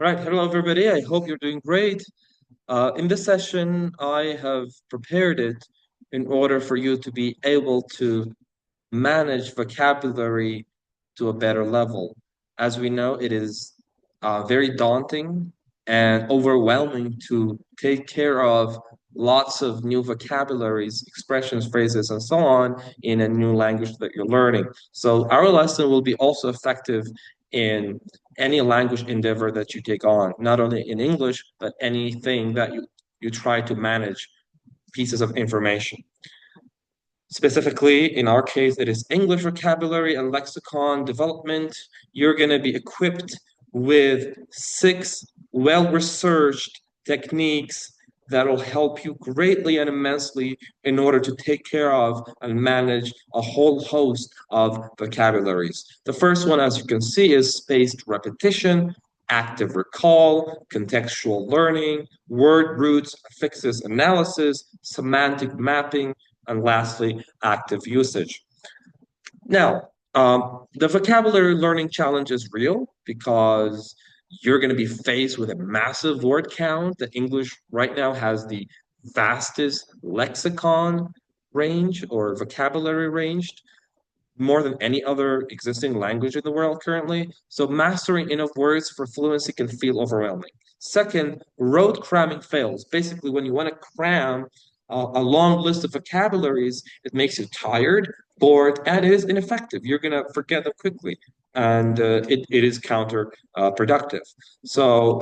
Right. Hello, everybody. I hope you're doing great. In this session, I have prepared it in order for you to be able to manage vocabulary to a better level. As we know, it is very daunting and overwhelming to take care of lots of new vocabularies, expressions, phrases, and so on in a new language that you're learning. So our lesson will be also effective in any language endeavor that you take on, not only in English, but anything that you try to manage pieces of information. Specifically, in our case, it is English vocabulary and lexicon development. You're going to be equipped with six well-researched techniques that will help you greatly and immensely in order to take care of and manage a whole host of vocabularies. The first one, as you can see, is spaced repetition, active recall, contextual learning, word roots, affixes analysis, semantic mapping, and lastly, active usage. Now, the vocabulary learning challenge is real because you're going to be faced with a massive word count. The English right now has the vastest lexicon range or vocabulary range, more than any other existing language in the world currently. So mastering enough words for fluency can feel overwhelming. Second, rote cramming fails. Basically, when you want to cram a long list of vocabularies, it makes you tired, bored, and it is ineffective. You're going to forget them quickly. And it is counterproductive. So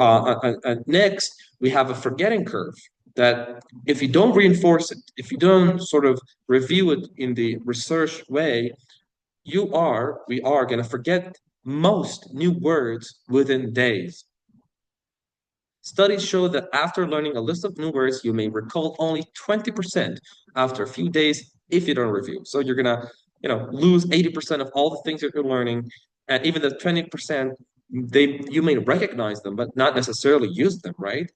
next, we have a forgetting curve that if you don't reinforce it, if you don't sort of review it in the research way, we are going to forget most new words within days. Studies show that after learning a list of new words, you may recall only 20% after a few days if you don't review. So you're going to, lose 80% of all the things that you're learning. And even the 20%, you may recognize them, but not necessarily use them, right?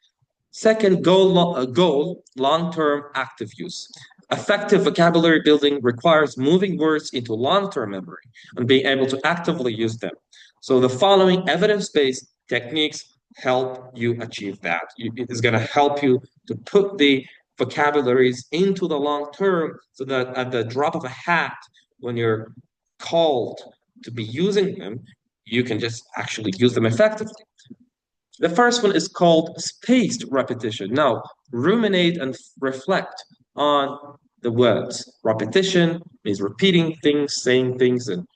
Second goal, long-term active use. Effective vocabulary building requires moving words into long-term memory and being able to actively use them. So the following evidence-based techniques help you achieve that. It is going to help you to put the vocabularies into the long term so that at the drop of a hat, when you're called to be using them, you can just actually use them effectively. The first one is called spaced repetition. Now, ruminate and reflect on the words. Repetition means repeating things, saying things, and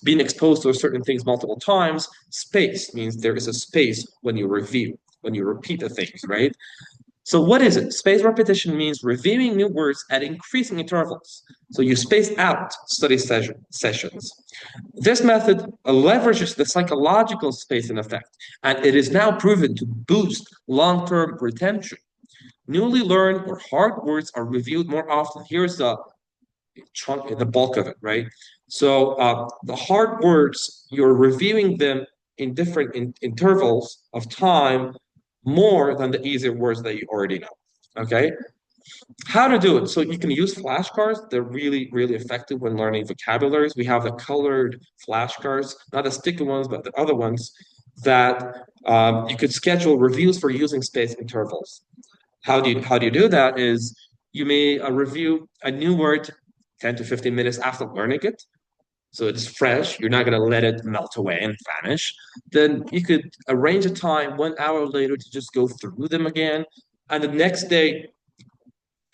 being exposed to certain things multiple times. Space means there is a space when you review, when you repeat the things, right? So what is it? Spaced repetition means reviewing new words at increasing intervals. So you space out sessions. This method leverages the psychological spacing effect, and it is now proven to boost long-term retention. Newly learned or hard words are reviewed more often. Here's the bulk of it, right? So the hard words, you're reviewing them in different intervals of time more than the easier words that you already know. Okay. How to do it? So you can use flashcards. They're really, really effective when learning vocabularies. We have the colored flashcards, not the sticky ones, but the other ones that you could schedule reviews for using space intervals. How do you do that is you may review a new word 10 to 15 minutes after learning it. So it's fresh. You're not going to let it melt away and vanish. Then you could arrange a time 1 hour later to just go through them again. And the next day,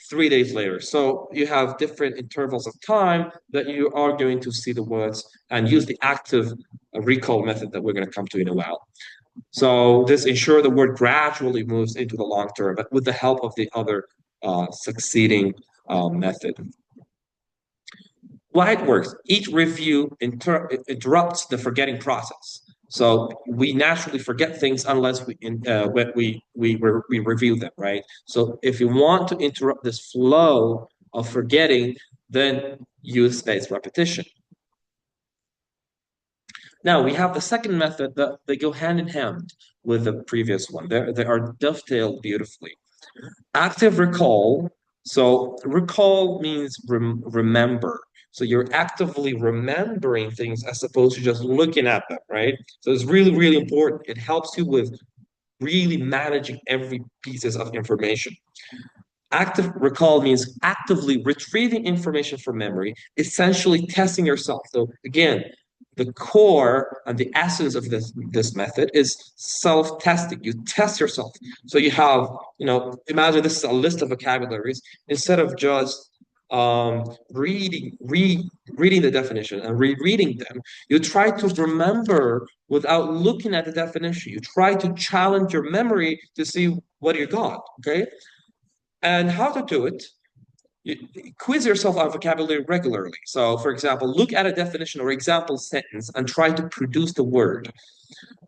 3 days later. So you have different intervals of time that you are going to see the words and use the active recall method that we're going to come to in a while. So this ensures the word gradually moves into the long term, but with the help of the other succeeding method. Why it works. Each review interrupts the forgetting process. So we naturally forget things unless we review them, right? So if you want to interrupt this flow of forgetting, then use spaced repetition. Now we have the second method that they go hand in hand with the previous one. They are dovetailed beautifully. Active recall. So recall means remember. So you're actively remembering things as opposed to just looking at them, right? So it's really, really important. It helps you with really managing every pieces of information. Active recall means actively retrieving information from memory, essentially testing yourself. So again, the core and the essence of this method is self-testing. You test yourself. So you have, imagine this is a list of vocabularies. Instead of just reading the definition and rereading them, you try to remember without looking at the definition. You try to challenge your memory to see what you got. Okay. And how to do it, you quiz yourself on vocabulary regularly. So, for example, look at a definition or example sentence and try to produce the word.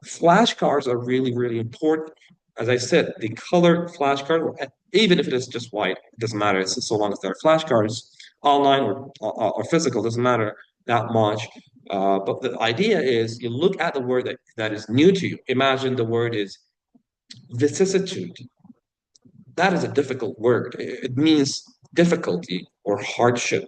Flashcards are really, really important. As I said, the colored flashcard, even if it is just white, it doesn't matter. It's so long as they're flashcards, online or physical, doesn't matter that much. But the idea is you look at the word that is new to you. Imagine the word is vicissitude. That is a difficult word. It means difficulty or hardship.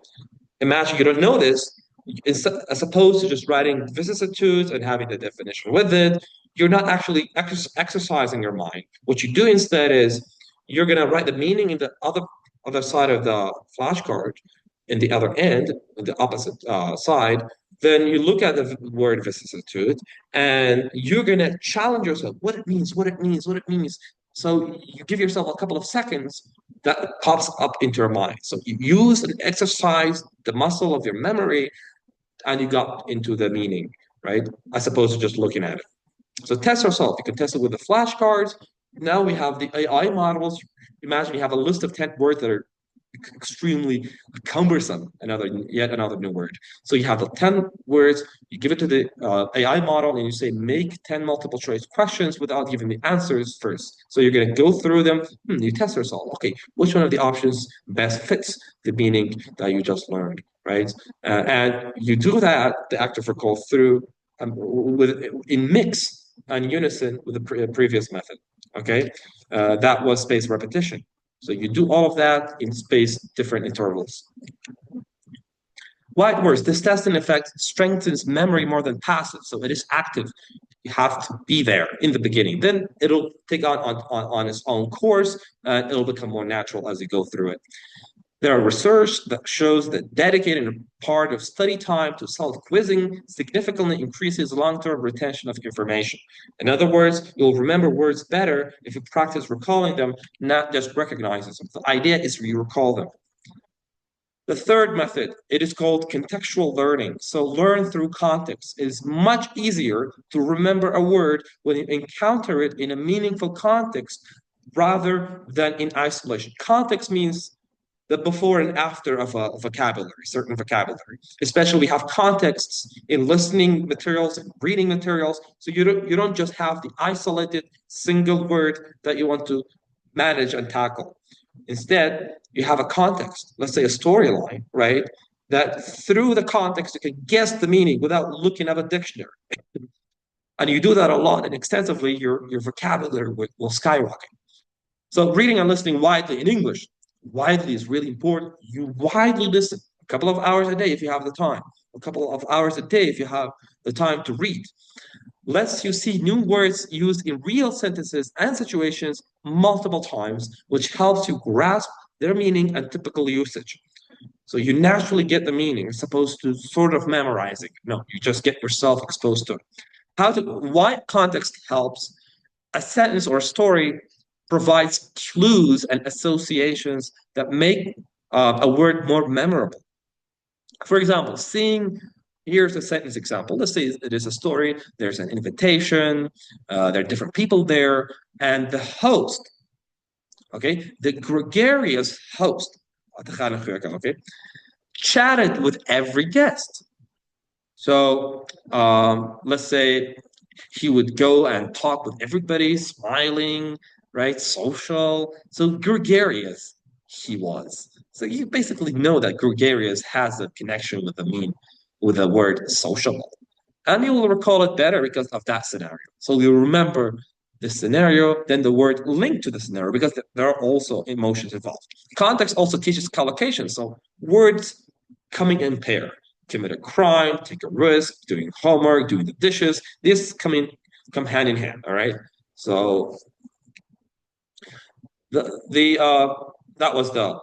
Imagine you don't know this, as opposed to just writing vicissitudes and having the definition with it, you're not actually exercising your mind. What you do instead is you're going to write the meaning in the other side of the flashcard, in the other end, the opposite side. Then you look at the word vicissitude and you're going to challenge yourself what it means, what it means, what it means. So you give yourself a couple of seconds that pops up into your mind. So you use and exercise the muscle of your memory and you got into the meaning, right? As opposed to just looking at it. So test yourself. You can test it with the flashcards. Now we have the AI models. Imagine you have a list of 10 words that are extremely cumbersome, yet another new word. So you have the 10 words, you give it to the AI model and you say, make 10 multiple choice questions without giving the answers first. So you're going to go through them. You test yourself. Okay, which one of the options best fits the meaning that you just learned, right? And you do that, the active recall through in mix and unison with the previous method. Okay, that was spaced repetition. So you do all of that in spaced different intervals. Why it works? This test, in effect, strengthens memory more than passive. So it is active. You have to be there in the beginning. Then it'll take on its own course, and it'll become more natural as you go through it. There are research that shows that dedicating a part of study time to self-quizzing significantly increases long-term retention of information. In other words, you'll remember words better if you practice recalling them, not just recognizing them. The idea is you recall them. The third method, it is called contextual learning. So learn through context. It is much easier to remember a word when you encounter it in a meaningful context rather than in isolation. Context means the before and after of a vocabulary, certain vocabulary. Especially we have contexts in listening materials and reading materials. So you don't just have the isolated single word that you want to manage and tackle. Instead, you have a context, let's say a storyline, right? That through the context you can guess the meaning without looking at a dictionary. And you do that a lot and extensively, your vocabulary will skyrocket. So reading and listening widely in English, widely is really important. You widely listen a couple of hours a day if you have the time, a couple of hours a day if you have the time to read. Lets you see new words used in real sentences and situations multiple times, which helps you grasp their meaning and typical usage. So you naturally get the meaning as opposed to sort of memorizing. No, you just get yourself exposed to it. Why context helps? A sentence or a story provides clues and associations that make a word more memorable. For example, here's a sentence example. Let's say it is a story, there's an invitation, there are different people there, and the host, okay, the gregarious host, okay, chatted with every guest. So let's say he would go and talk with everybody, smiling, right? Social. So gregarious he was. So you basically know that gregarious has a connection with the word sociable. And you will recall it better because of that scenario. So you remember the scenario, then the word linked to the scenario because there are also emotions involved. Context also teaches collocation. So words coming in pair. Commit a crime, take a risk, doing homework, doing the dishes. These come hand in hand, all right? So the that was the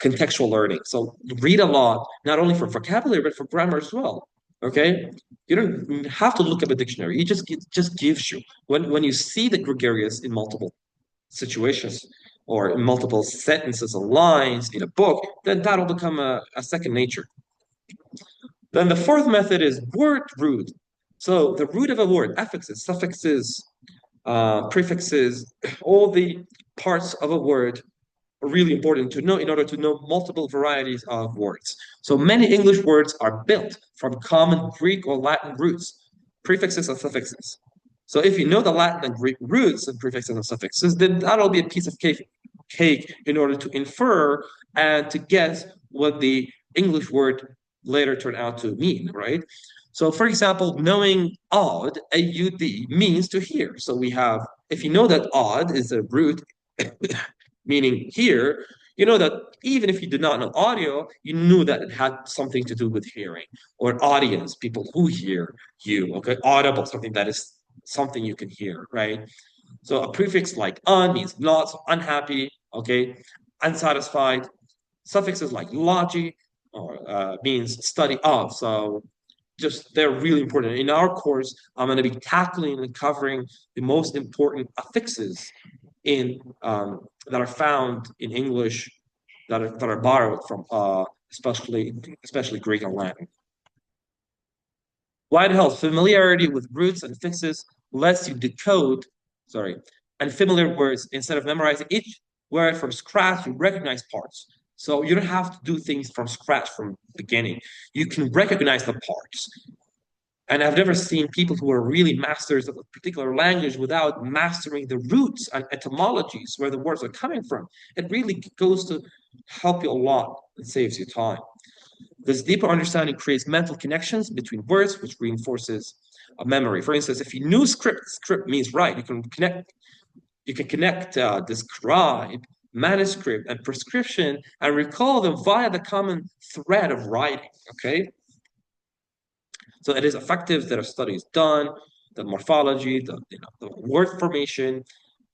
contextual learning. So read a lot, not only for vocabulary but for grammar as well. Okay, you don't have to look up a dictionary. It just gives you when you see the gregarious in multiple situations or in multiple sentences or lines in a book, then that'll become a second nature. Then the fourth method is word root. So the root of a word, affixes, suffixes, prefixes, all the parts of a word are really important to know in order to know multiple varieties of words. So many English words are built from common Greek or Latin roots, prefixes and suffixes. So if you know the Latin and Greek roots and prefixes and suffixes, then that'll be a piece of cake in order to infer and to guess what the English word later turned out to mean, right? So, for example, knowing odd, A-U-D, means to hear. So we have, if you know that odd is a root, meaning here, you know that even if you did not know audio, you knew that it had something to do with hearing or audience, people who hear you, okay? Audible, something that is something you can hear, right? So a prefix like un means not, so unhappy, okay? Unsatisfied. Suffixes like logi or means study of. So just they're really important. In our course, I'm going to be tackling and covering the most important affixes in that are found in English that are borrowed from especially Greek and Latin. White health, familiarity with roots and affixes lets you decode, sorry, unfamiliar words instead of memorizing each word from scratch. You recognize parts. So you don't have to do things from scratch from the beginning. You can recognize the parts. And I've never seen people who are really masters of a particular language without mastering the roots and etymologies where the words are coming from. It really goes to help you a lot. It saves you time. This deeper understanding creates mental connections between words, which reinforces a memory. For instance, if you knew script means write. You can connect describe, manuscript, and prescription, and recall them via the common thread of writing. Okay. So it is effective. There are studies done, the morphology, the word formation.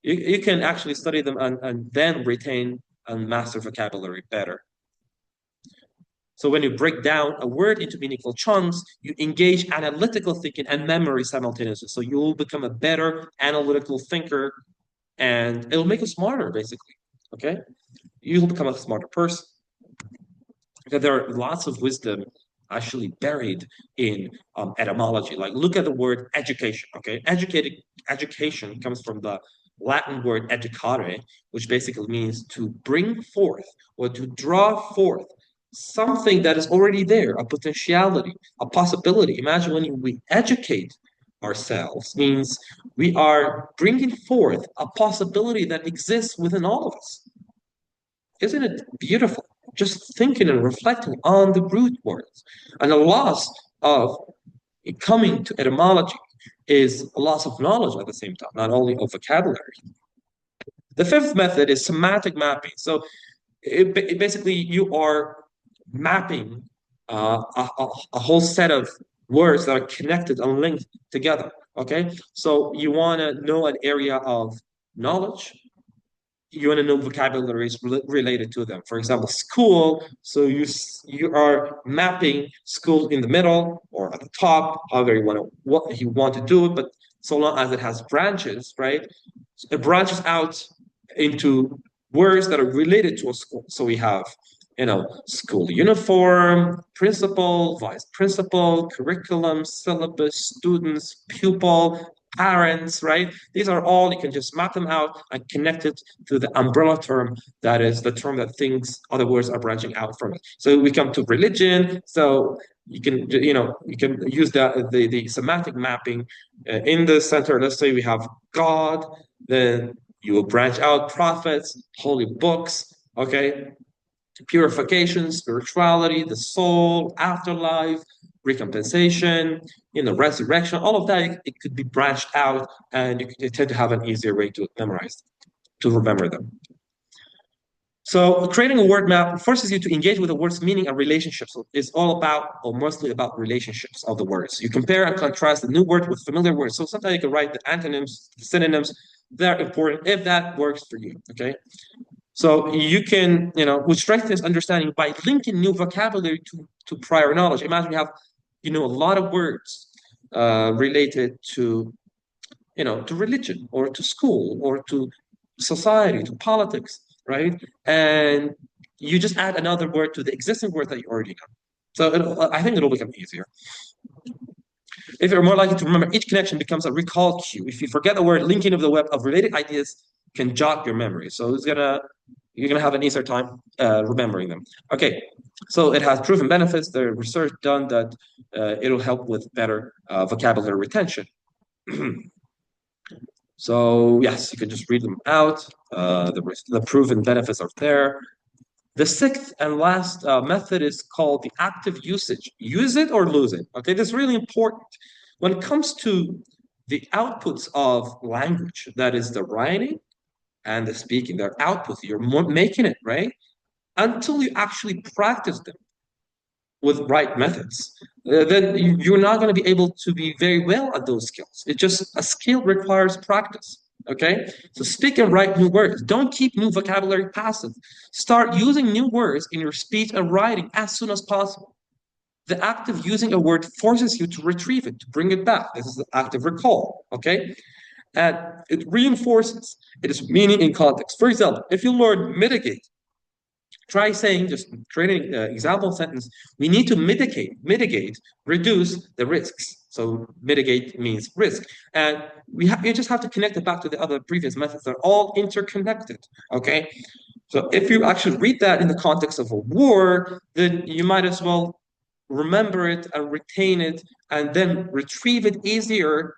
You can actually study them and then retain and master vocabulary better. So when you break down a word into meaningful chunks, you engage analytical thinking and memory simultaneously. So you will become a better analytical thinker and it'll make you smarter, basically. Okay? You'll become a smarter person. Because there are lots of wisdom actually buried in etymology. Like look at the word education. Okay, education comes from the Latin word educare, which basically means to bring forth or to draw forth something that is already there, a potentiality, a possibility. Imagine when we educate ourselves means we are bringing forth a possibility that exists within all of us. Isn't it beautiful? Just thinking and reflecting on the root words. And the loss of coming to etymology is a loss of knowledge at the same time, not only of vocabulary. The fifth method is semantic mapping. So basically, you are mapping a whole set of words that are connected and linked together. Okay, so you want to know an area of knowledge, you want to know vocabularies related to them. For example, school. So you are mapping school in the middle or at the top, however you want to do it. But so long as it has branches, right? It branches out into words that are related to a school. So we have, school uniform, principal, vice principal, curriculum, syllabus, students, pupil, parents, right? These are all, you can just map them out and connect it to the umbrella term that is the term that things, other words are branching out from it. So we come to religion. So you can use the semantic mapping in the center. Let's say we have God, then you will branch out prophets, holy books, okay? Purification, spirituality, the soul, afterlife, recompensation, resurrection, all of that, it could be branched out and you tend to have an easier way to remember them. So creating a word map forces you to engage with the word's meaning and relationships. So it's all about, or mostly about, relationships of the words. You compare and contrast the new word with familiar words. So sometimes you can write the antonyms, the synonyms, they're important if that works for you. Okay. So you can, which strengthens understanding by linking new vocabulary to prior knowledge. Imagine you have, a lot of words related to religion or to school or to society, to politics, right? And you just add another word to the existing word that you already know. So I think it'll become easier. If you're more likely to remember, each connection becomes a recall cue. If you forget the word, linking of the web of related ideas can jog your memory. So you're gonna have an easier time remembering them. Okay, so it has proven benefits. There's research done that it'll help with better vocabulary retention. So yes, you can just read them out. The proven benefits are there. The sixth and last method is called the active usage. Use it or lose it. Okay, this is really important. When it comes to the outputs of language, that is the writing and the speaking, their outputs, you're making it, right? Until you actually practice them with right methods, then you're not going to be able to be very well at those skills. It just, a skill requires practice. Okay, so speak and write new words. Don't keep new vocabulary passive. Start using new words in your speech and writing as soon as possible. The act of using a word forces you to retrieve it, to bring it back. This is the active recall. Okay, and it reinforces its meaning in context. For example, if you learn mitigate, try saying, just creating an example sentence, we need to mitigate, reduce the risks. So mitigate means risk. And you just have to connect it back to the other previous methods. They're all interconnected, okay? So if you actually read that in the context of a war, then you might as well remember it and retain it and then retrieve it easier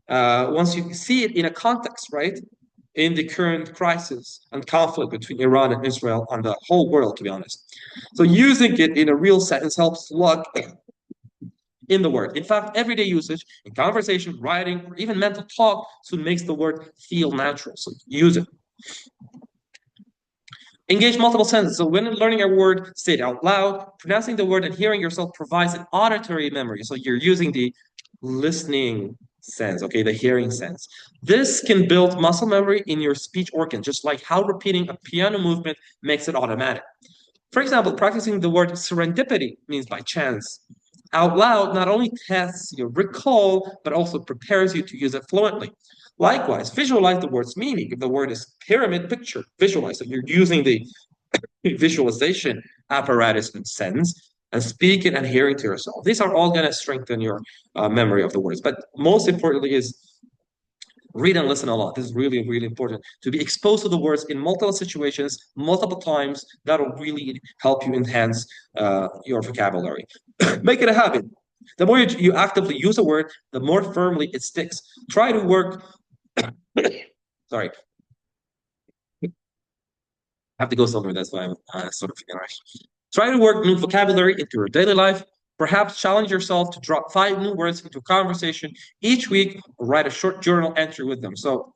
once you see it in a context, right? In the current crisis and conflict between Iran and Israel and the whole world, to be honest. So using it in a real sentence helps lock in the word. In fact, everyday usage in conversation, writing, or even mental talk soon makes the word feel natural. So use it. Engage multiple senses. So when learning a word, say it out loud. Pronouncing the word and hearing yourself provides an auditory memory. So you're using the listening sense, okay, the hearing sense. This can build muscle memory in your speech organ, just like how repeating a piano movement makes it automatic. For example, practicing the word serendipity means by chance. Out loud not only tests your recall, but also prepares you to use it fluently. Likewise, visualize the word's meaning. If the word is pyramid, picture, visualize it. You're using the visualization apparatus and sense and speaking and hearing to yourself. These are all going to strengthen your memory of the words. But most importantly is read and listen a lot. This is really, really important. To be exposed to the words in multiple situations, multiple times, that'll really help you enhance your vocabulary. Make it a habit. The more you actively use a word, the more firmly it sticks. Try to work, sorry, I have to go somewhere. That's why I'm sort of feeling right. Try to work new vocabulary into your daily life. Perhaps challenge yourself to drop 5 new words into a conversation each week or write a short journal entry with them. So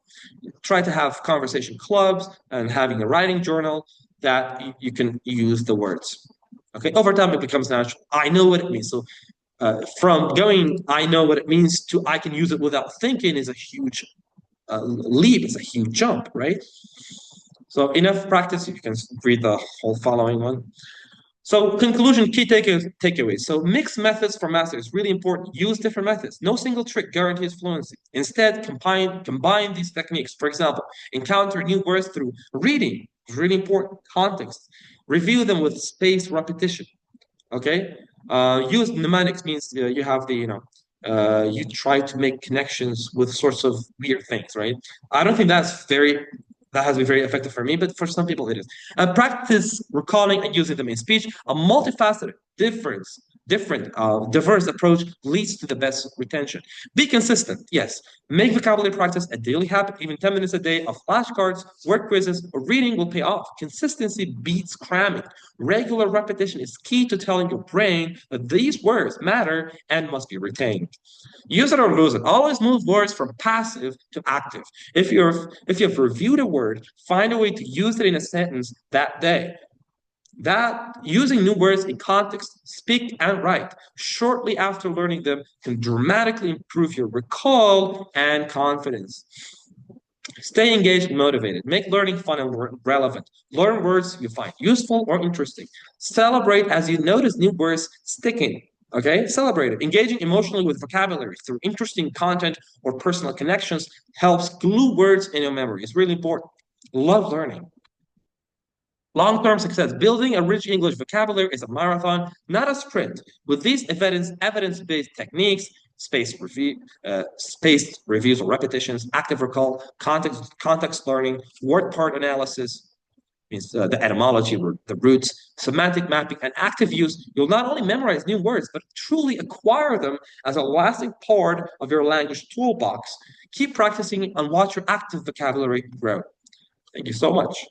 try to have conversation clubs and having a writing journal that you can use the words. Okay, over time it becomes natural. I know what it means. So from going, I know what it means to I can use it without thinking is a huge leap, it's a huge jump, right? So enough practice, you can read the whole following one. So conclusion, key takeaways. So mixed methods for mastery is really important. Use different methods. No single trick guarantees fluency. Instead, combine these techniques. For example, encounter new words through reading. Really important. Context. Review them with spaced repetition. Okay. Use mnemonics means you have the you try to make connections with sorts of weird things, right? I don't think that has been very effective for me, but for some people it is. Practice recalling and using them in speech. A multifaceted, diverse approach leads to the best retention. Be consistent, yes. Make vocabulary practice a daily habit. Even 10 minutes a day of flashcards, word quizzes, or reading will pay off. Consistency beats cramming. Regular repetition is key to telling your brain that these words matter and must be retained. Use it or lose it. Always move words from passive to active. If you've reviewed a word, find a way to use it in a sentence that day. That using new words in context, speak and write shortly after learning them can dramatically improve your recall and confidence. Stay engaged and motivated. Make learning fun and relevant. Learn words you find useful or interesting. Celebrate as you notice new words sticking. Okay, celebrate it. Engaging emotionally with vocabulary through interesting content or personal connections helps glue words in your memory. It's really important. Love learning. Long-term success. Building a rich English vocabulary is a marathon, not a sprint. With these evidence-based techniques, spaced reviews or repetitions, active recall, context learning, word part analysis, means the etymology, the roots, semantic mapping, and active use, you'll not only memorize new words, but truly acquire them as a lasting part of your language toolbox. Keep practicing and watch your active vocabulary grow. Thank you so much.